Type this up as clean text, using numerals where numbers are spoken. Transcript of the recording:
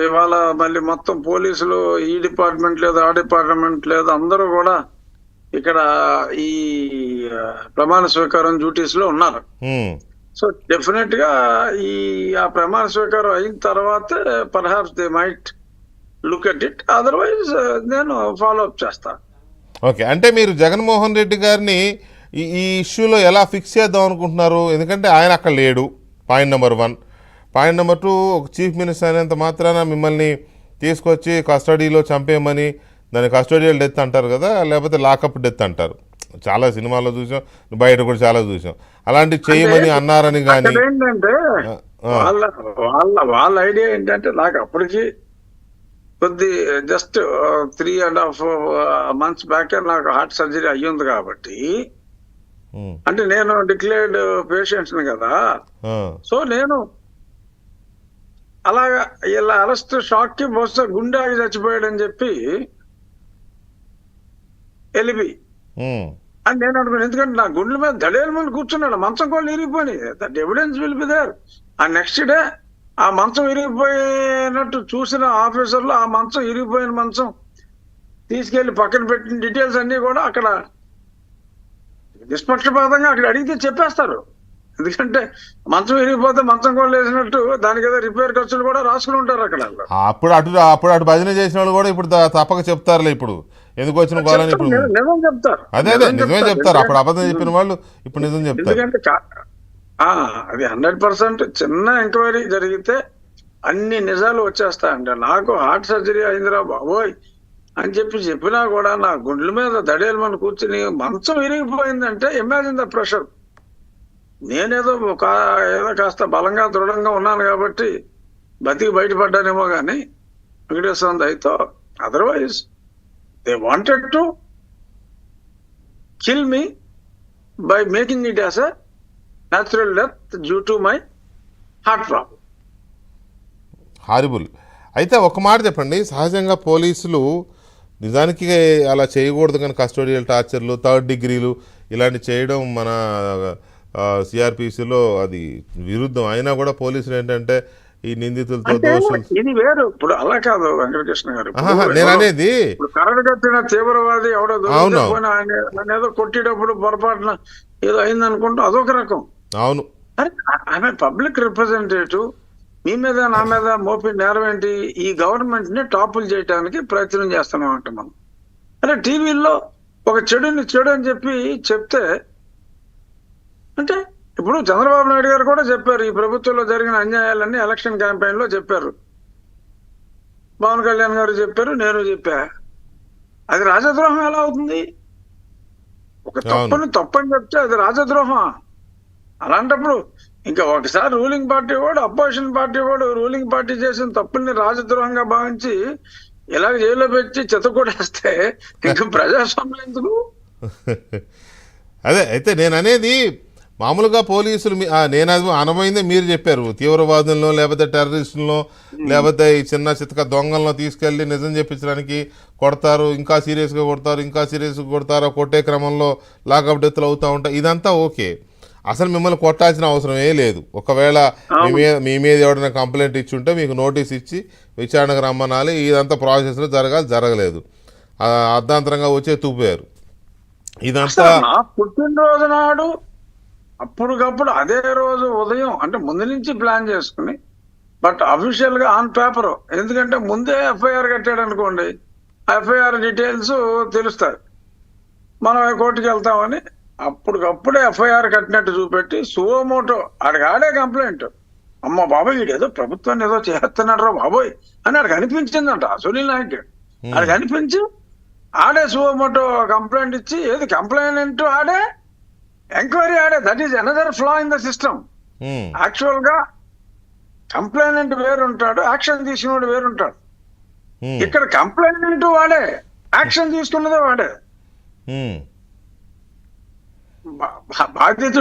ఇవాళ మళ్ళీ మొత్తం పోలీసులు ఈ డిపార్ట్మెంట్ లేదు, ఆ డిపార్ట్మెంట్ లేదు, అందరూ కూడా ఇక్కడ ఈ ప్రమాణ స్వీకారం డ్యూటీస్ లో ఉన్నారు. సో డెఫినెట్ గా ఆ ప్రమాణ స్వీకారం అయిన తర్వాత perhaps they might look at it, otherwise నేను ఫాలో అప్ చేస్తాను. ఓకే, అంటే మీరు జగన్మోహన్ రెడ్డి గారిని ఈ ఇష్యూలో ఎలా ఫిక్స్ చేద్దాం అనుకుంటున్నారు? ఎందుకంటే ఆయన అక్కడ లేడు, పాయింట్ నెంబర్ 1. పాయింట్ నెంబర్ 2, ఒక చీఫ్ మినిస్టర్ అయినంత మాత్రాన మిమ్మల్ని తీసుకొచ్చి కస్టడీలో చంపేయమని, దాన్ని కస్టడియల్ డెత్ అంటారు కదా, లేకపోతే లాకప్ డెత్ అంటారు. చాలా సినిమాల్లో చూసాం, బయట కూడా చాలా చూసాం. అలాంటి చేయమని అన్నారని కానీ ఏంటంటే వాళ్ళ ఐడియా ఏంటంటే, నాకు అప్పటికి కొద్ది జస్ట్ 3.5 months బ్యాక్ నాకు హార్ట్ సర్జరీ అయ్యింది కాబట్టి, అంటే నేను డిక్లేర్డ్ పేషెంట్స్ కదా. సో నేను అలాగా ఇలా అరెస్ట్ షాక్ కి బహుశా గుండె ఆగి చచ్చిపోయాడని చెప్పి ఎలిపి అని నేను అనుకున్నాను. ఎందుకంటే నా గుండెల మీద దడేల మీద కూర్చున్నాడు, మంచం కూడా ఇరిగిపోయి, that evidence will be there. ఆ నెక్స్ట్ డే ఆ మంచం ఇరిగిపోయినట్టు చూసిన ఆఫీసర్లు ఆ మంచం, ఇరిగిపోయిన మంచం తీసుకెళ్లి పక్కన పెట్టిన డీటెయిల్స్ అన్ని కూడా అక్కడ నిష్పక్షపాతంగా అక్కడ అడిగితే చెప్పేస్తారు. ఎందుకంటే మంచం విరిగిపోతే మంచం కూడా వేసినట్టు దానికి ఏదో రిపేర్ ఖర్చులు కూడా రాసుకుని ఉంటారు అక్కడ. అప్పుడు భజన చేసిన వాళ్ళు కూడా ఇప్పుడు తప్పక చెప్తారులే, ఇప్పుడు ఎందుకు వచ్చిన గోళని ఇప్పుడు నిజం చెప్తారు. అదే నిజమే చెప్తారు. అప్పుడు అబద్ధం చెప్పిన వాళ్ళు ఇప్పుడు నిజం చెప్తారు. ఎందుకంటే అది 100% చిన్న ఎంక్వైరీ జరిగితే అన్ని నిజాలు వచ్చేస్తాయండి. నాకు హార్ట్ సర్జరీ అయిందిరా బాబోయ్ అని చెప్పినా కూడా నా గుండెల మీద దడేలు మన కూర్చుని మంచం విరిగిపోయిందంటే ఇమాజిన్ ద ప్రెషర్. నేనేదో ఏదో కాస్త బలంగా దృఢంగా ఉన్నాను కాబట్టి బతికి బయటపడ్డానేమో కానీ వెంకటేశ్వర దయతో, otherwise they wanted to kill me by making it as a natural death due to my heart problem. Horrible. అయితే ఒక మాట చెప్పండి, సహజంగా పోలీసులు నిజానికి అలా చేయకూడదు, కానీ కస్టోడియల్ టార్చర్లు, 3rd డిగ్రీలు ఇలాంటి చేయడం మన సిఆర్పిసిలో అది విరుద్ధం. అయినా కూడా పోలీసులు ఏంటంటే ఈ నిందితులతో దోషులు, ఇది వేరు. ఇప్పుడు అలా కాదు వెంకటకృష్ణ గారు, నేను అనేది కరడు కట్టిన తీవ్రవాది ఎవడో ఏదో కొట్టేటప్పుడు పొరపాటున ఏదో అయింది అనుకుంటూ అదొక రకం. అవును, ఆమె పబ్లిక్ రిప్రజెంటేటివ్, మీ మీద నా మీద మోపి నేరం ఏంటి? ఈ గవర్నమెంట్ ని టాపుల్ చేయడానికి ప్రయత్నం చేస్తున్నాం అంట మనం. అరే టీవీల్లో ఒక చెడుని చెడు అని చెప్తే అంటే ఇప్పుడు చంద్రబాబు నాయుడు గారు కూడా చెప్పారు, ఈ ప్రభుత్వంలో జరిగిన అన్యాయాలన్నీ ఎలక్షన్ క్యాంపెయిన్ లో చెప్పారు. పవన్ కళ్యాణ్ గారు చెప్పారు, నేను చెప్పా. అది రాజద్రోహం ఎలా అవుతుంది? ఒక తప్పని చెప్తే అది రాజద్రోహం. అలాంటప్పుడు ఇంకా ఒకసారి రూలింగ్ పార్టీ వాడు, అపోజిషన్ పార్టీ వాడు రూలింగ్ పార్టీ చేసిన తప్పుల్ని రాజద్రోహంగా భావించి ఇలాగ జైల్లో పెట్టి చెత్తకొడేస్తే ఇంకా ప్రజాస్వామ్యం ఎందుకు? అదే అయితే నేను అనేది, మామూలుగా పోలీసులు నేను అది అనుభవిందే మీరు చెప్పారు, తీవ్రవాదులను లేకపోతే టెర్రరిస్టులను లేకపోతే ఈ చిన్న చితక దొంగలను తీసుకెళ్ళి నిజం చెప్పించడానికి కొడతారు, ఇంకా సీరియస్గా కొడతారు, ఇంకా సీరియస్గా కొడతారు, కొట్టే క్రమంలో లాకప్ డెత్లు అవుతూ ఉంటాయి. ఇదంతా ఓకే, అసలు మిమ్మల్ని కొట్టాల్సిన అవసరమే లేదు. ఒకవేళ మీ మీద ఎవరైనా కంప్లైంట్ ఇచ్చి ఉంటే మీకు నోటీస్ ఇచ్చి విచారణకు రమ్మనాలి. ఇదంతా ప్రాసెస్లో జరగలేదు, అర్ధాంతరంగా వచ్చే తూపారు. ఇదంతా పుట్టినరోజు నాడు అప్పటికప్పుడు అదే రోజు ఉదయం, అంటే ముందు నుంచి ప్లాన్ చేసుకుని, బట్ అఫీషియల్ గా ఆన్ పేపర్, ఎందుకంటే ముందే ఎఫ్ఐఆర్ కట్టాడు అనుకోండి, ఎఫ్ఐఆర్ డీటెయిల్స్ తెలుస్తాయి, మనం కోర్టుకి వెళ్తామని అప్పటికప్పుడే ఎఫ్ఐఆర్ కట్టినట్టు చూపెట్టి సువోమోటో ఆడే కంప్లైంట్, అమ్మ బాబోయ్ వీడేదో ప్రభుత్వాన్ని ఏదో చేస్తున్నాడు రా బాబోయ్ అని ఆడికి అనిపించిందంట. సునీల్ నాయక్ ఆడికి అనిపించి ఆడే సువోమోటో కంప్లైంట్ ఇచ్చి, ఏది కంప్లైంట్ ఆడే, ఎంక్వైరీ ఆడే. That is another ఫ్లా in the system. Actual గా కంప్లైనెంట్ వేరుంటాడు, యాక్షన్ తీసుకున్నాడు వేరుంటాడు. ఇక్కడ కంప్లైనెంట్ వాడే, యాక్షన్ తీసుకున్నదే వాడే. బాధ్యత